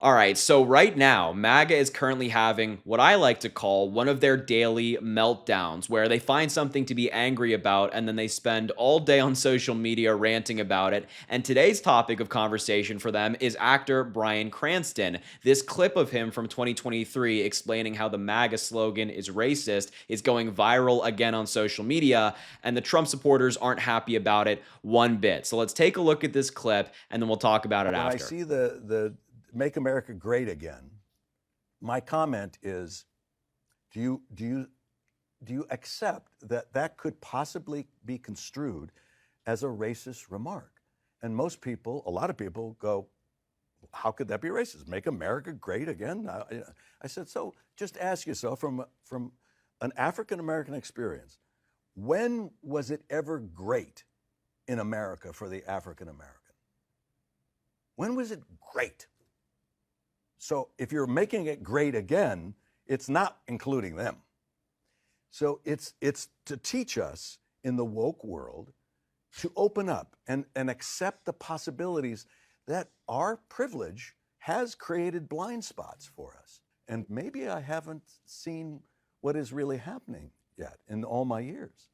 All right, so right now, MAGA is currently having what I like to call one of their daily meltdowns, where they find something to be angry about and then they spend all day on social media ranting about it. And today's topic of conversation for them is actor Bryan Cranston. This clip of him from 2023 explaining how the MAGA slogan is racist is going viral again on social media, and the Trump supporters aren't happy about it one bit. So let's take a look at this clip and then we'll talk about it When I after. see the Make America Great Again, my comment is, do you accept that that could possibly be construed as a racist remark? And most people, a lot of people go, how could that be racist? Make America great again? I said, so just ask yourself from an African American experience, when was it ever great in America for the African American? When was it great? So if you're making it great again, it's not including them. So it's to teach us in the woke world to open up and accept the possibilities that our privilege has created blind spots for us. And maybe I haven't seen what is really happening yet in all my years.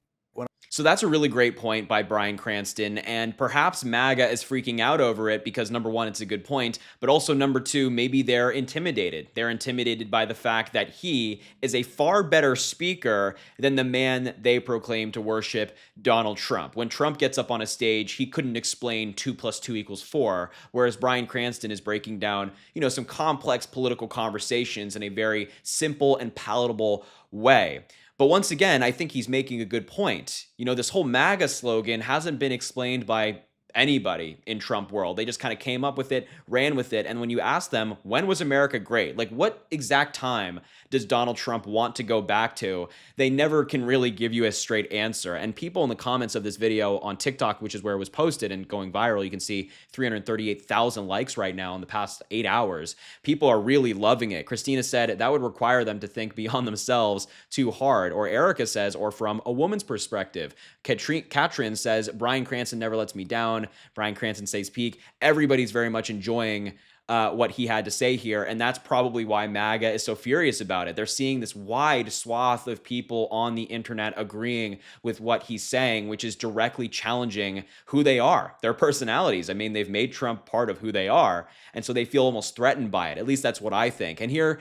So that's a really great point by Bryan Cranston, and perhaps MAGA is freaking out over it because number one, it's a good point, but also number two, maybe they're intimidated. They're intimidated by the fact that he is a far better speaker than the man they proclaim to worship, Donald Trump. When Trump gets up on a stage, he couldn't explain 2 + 2 = 4, whereas Bryan Cranston is breaking down, some complex political conversations in a very simple and palatable way. But once again, I think he's making a good point. This whole MAGA slogan hasn't been explained by anybody in Trump world. They just kind of came up with it, ran with it. And when you ask them, when was America great? Like, what exact time does Donald Trump want to go back to? They never can really give you a straight answer. And people in the comments of this video on TikTok, which is where it was posted and going viral, you can see 338,000 likes right now in the past 8 hours. People are really loving it. Christina said that would require them to think beyond themselves too hard. Or Erica says, or from a woman's perspective. Katrin says, Bryan Cranston never lets me down. Bryan Cranston stays peak. Everybody's very much enjoying what he had to say here, and that's probably why MAGA is so furious about it. They're seeing this wide swath of people on the internet agreeing with what he's saying, which is directly challenging who they are, their personalities. I mean, they've made Trump part of who they are, and so they feel almost threatened by it. At least that's what I think. And here,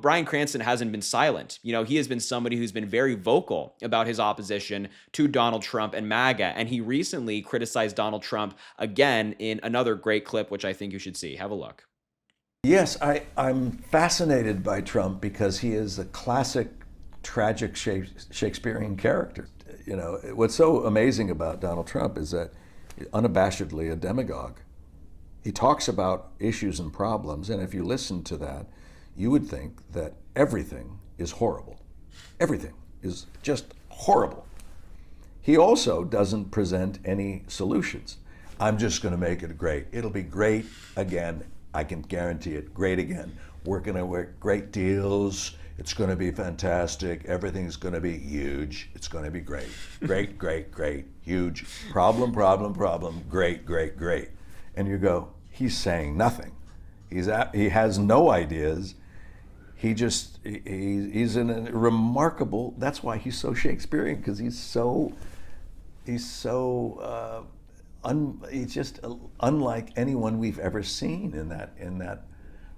Bryan Cranston hasn't been silent. He has been somebody who's been very vocal about his opposition to Donald Trump and MAGA, and he recently criticized Donald Trump again in another great clip, which I think you should see. Have a look. Yes, I'm fascinated by Trump because he is a classic, tragic Shakespearean character. What's so amazing about Donald Trump is that unabashedly a demagogue. He talks about issues and problems, and if you listen to that, you would think that everything is horrible. Everything is just horrible. He also doesn't present any solutions. I'm just going to make it great. It'll be great again. I can guarantee it. Great again. We're going to work great deals. It's going to be fantastic. Everything's going to be huge. It's going to be great. Great, great, great. Huge. Problem, problem, problem. Great, great, great. And you go, he's saying nothing. He has no ideas. He's in a remarkable, that's why he's so Shakespearean, because he's just unlike anyone we've ever seen in that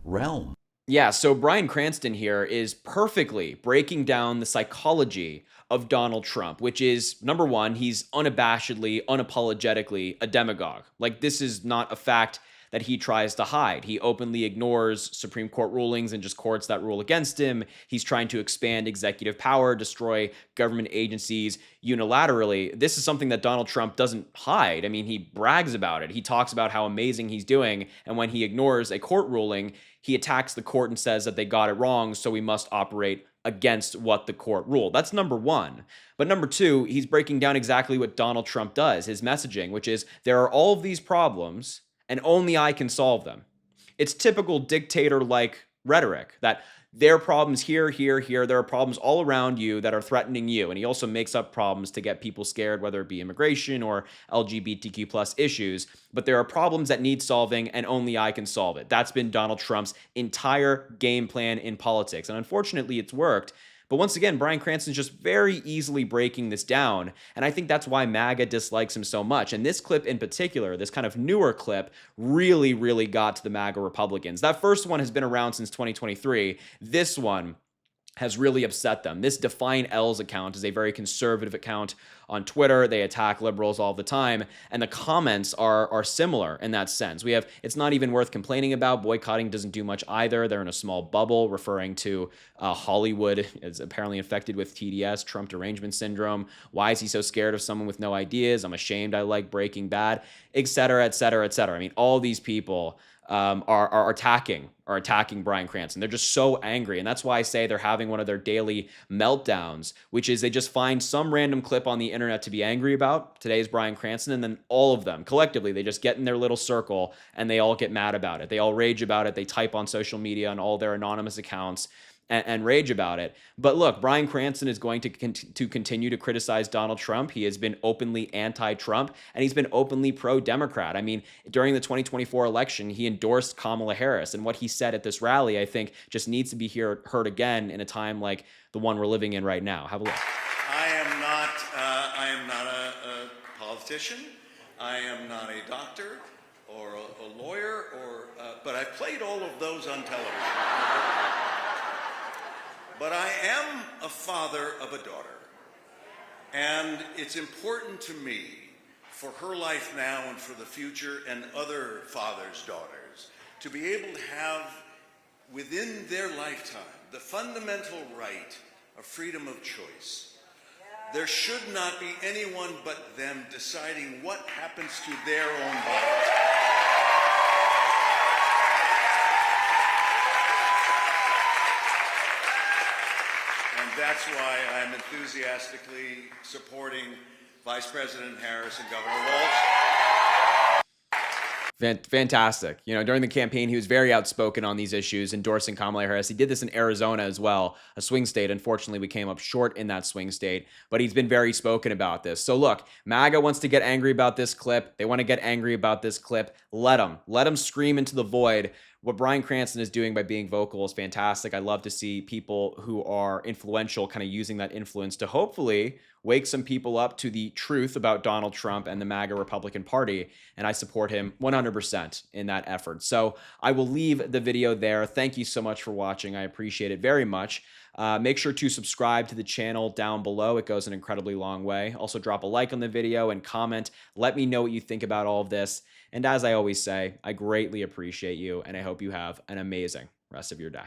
realm. Yeah, so Bryan Cranston here is perfectly breaking down the psychology of Donald Trump, which is, number one, he's unabashedly, unapologetically a demagogue. Like, this is not a fact that he tries to hide. He openly ignores Supreme Court rulings and just courts that rule against him. He's trying to expand executive power, destroy government agencies unilaterally. This is something that Donald Trump doesn't hide. I mean, he brags about it. He talks about how amazing he's doing, and when he ignores a court ruling, he attacks the court and says that they got it wrong, so we must operate against what the court ruled. That's number one. But number two, he's breaking down exactly what Donald Trump does, his messaging, which is there are all of these problems and only I can solve them. It's typical dictator-like rhetoric that there are problems here, here, here. There are problems all around you that are threatening you. And he also makes up problems to get people scared, whether it be immigration or LGBTQ plus issues. But there are problems that need solving, and only I can solve it. That's been Donald Trump's entire game plan in politics. And unfortunately, it's worked. But once again, Bryan Cranston's just very easily breaking this down. And I think that's why MAGA dislikes him so much. And this clip in particular, this kind of newer clip, really, really got to the MAGA Republicans. That first one has been around since 2023. This one has really upset them. This Define L's account is a very conservative account on Twitter. They attack liberals all the time, and the comments are similar in that sense. We have, it's not even worth complaining about. Boycotting doesn't do much either. They're in a small bubble, referring to Hollywood is apparently infected with TDS, Trump derangement syndrome. Why is he so scared of someone with no ideas? I'm ashamed I like Breaking Bad, et cetera, et cetera, et cetera. I mean, all these people are attacking Bryan Cranston. They're just so angry. And that's why I say they're having one of their daily meltdowns, which is they just find some random clip on the internet to be angry about. Today's Bryan Cranston. And then all of them collectively, they just get in their little circle and they all get mad about it. They all rage about it. They type on social media on all their anonymous accounts and rage about it. But look, Bryan Cranston is going to continue to criticize Donald Trump. He has been openly anti-Trump, and he's been openly pro-Democrat. I mean, during the 2024 election, he endorsed Kamala Harris, and what he said at this rally, I think, just needs to be heard again in a time like the one we're living in right now. Have a look. I am not a politician. I am not a doctor or a lawyer, but I've played all of those on television. But I am a father of a daughter, and it's important to me for her life now and for the future and other fathers' daughters to be able to have within their lifetime the fundamental right of freedom of choice. There should not be anyone but them deciding what happens to their own bodies. That's why I'm enthusiastically supporting Vice President Harris and Governor Walz. Fantastic. You know, during the campaign, he was very outspoken on these issues, endorsing Kamala Harris. He did this in Arizona as well, a swing state. Unfortunately, we came up short in that swing state, but he's been very spoken about this. So look, MAGA wants to get angry about this clip. They want to get angry about this clip. Let them scream into the void. What Bryan Cranston is doing by being vocal is fantastic. I love to see people who are influential kind of using that influence to hopefully wake some people up to the truth about Donald Trump and the MAGA Republican Party. And I support him 100% in that effort. So I will leave the video there. Thank you so much for watching. I appreciate it very much. Make sure to subscribe to the channel down below. It goes an incredibly long way. Also drop a like on the video and comment. Let me know what you think about all of this. And as I always say, I greatly appreciate you, and I hope you have an amazing rest of your day.